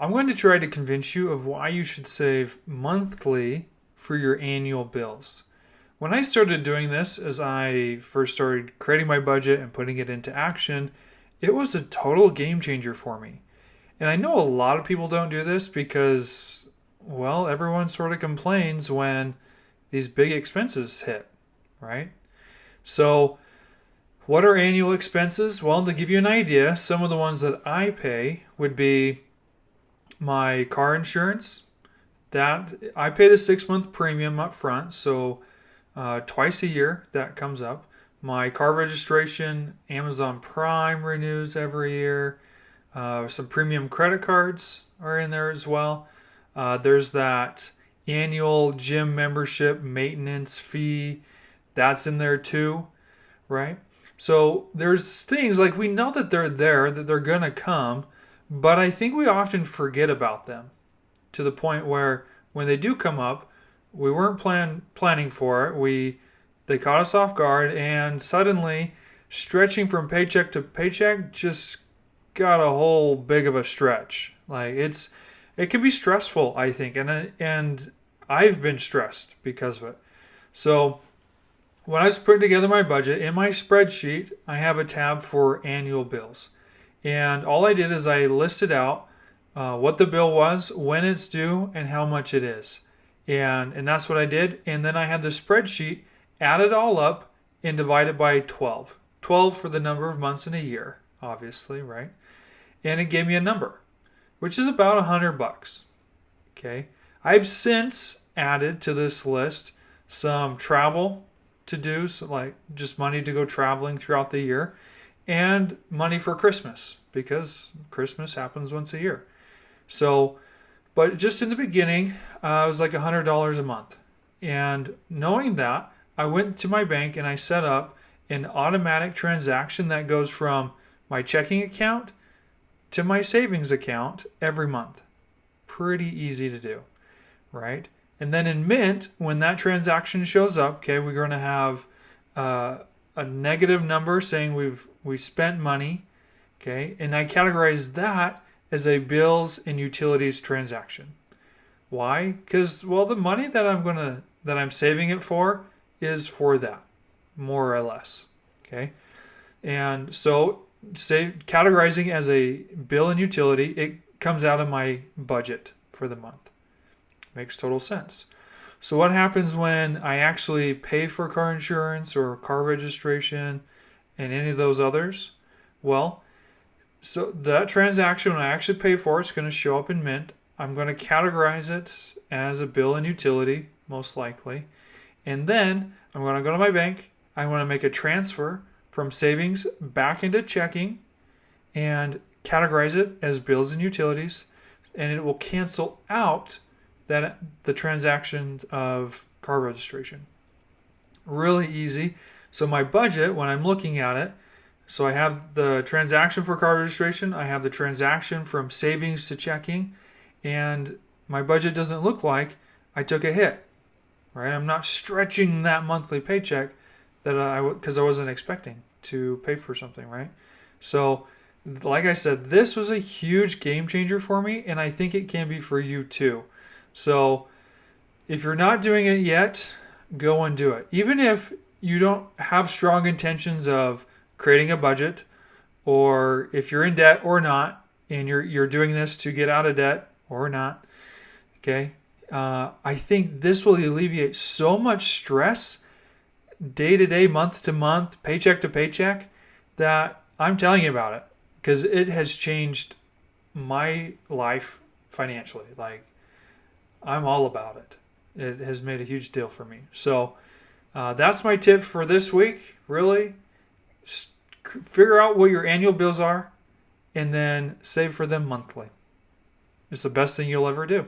I'm going to try to convince you of why you should save monthly for your annual bills. When I started doing this, as I first started creating my budget and putting it into action, it was a total game changer for me. And I know a lot of people don't do this because, well, everyone sort of complains when these big expenses hit, right? So, what are annual expenses? Well, to give you an idea, some of the ones that I pay would be my car insurance. That I pay the 6 month premium up front, so twice a year that comes up. My car registration, Amazon Prime renews every year. Some premium credit cards are in there as well. There's that annual gym membership maintenance fee. That's in there too, right? So there's things like we know that they're there, that they're going to come, but I think we often forget about them to the point where when they do come up, we weren't planning for it. They caught us off guard, and suddenly, stretching from paycheck to paycheck just got a whole big of a stretch. Like it can be stressful, I think, and I've been stressed because of it. So when I was putting together my budget in my spreadsheet, I have a tab for annual bills, and all I did is I listed out what the bill was, when it's due, and how much it is. And that's what I did. And then I had the spreadsheet add it all up and divide it by 12. 12 for the number of months in a year, obviously, right? And it gave me a number, which is about $100. Okay. I've since added to this list some travel to do, so like just money to go traveling throughout the year, and money for Christmas because Christmas happens once a year. So, but just in the beginning, it was like $100 a month. And knowing that, I went to my bank and I set up an automatic transaction that goes from my checking account to my savings account every month. Pretty easy to do, right? And then in Mint, when that transaction shows up, okay, we're going to have a negative number saying we spent money, okay, and I categorize that as a bills and utilities transaction. Why? Because well, the money that I'm saving it for is for that, more or less. Okay, and so say categorizing as a bill and utility, it comes out of my budget for the month. Makes total sense. So what happens when I actually pay for car insurance or car registration and any of those others? Well, so that transaction, when I actually pay for it, it's going to show up in Mint. I'm going to categorize it as a bill and utility, most likely. And then I'm going to go to my bank. I want to make a transfer from savings back into checking and categorize it as bills and utilities. And it will cancel out the transactions of car registration. Really easy. So my budget, when I'm looking at it, so I have the transaction for car registration, I have the transaction from savings to checking, and my budget doesn't look like I took a hit, right? I'm not stretching that monthly paycheck because I wasn't expecting to pay for something, right? So, like I said, this was a huge game changer for me, and I think it can be for you too. So, if you're not doing it yet, go and do it. Even if you don't have strong intentions of creating a budget, or if you're in debt or not, and you're doing this to get out of debt or not, okay, I think this will alleviate so much stress day to day, month to month, paycheck to paycheck, that I'm telling you about it because it has changed my life financially. Like, I'm all about it. It has made a huge deal for me. So that's my tip for this week. Really, figure out what your annual bills are and then save for them monthly. It's the best thing you'll ever do.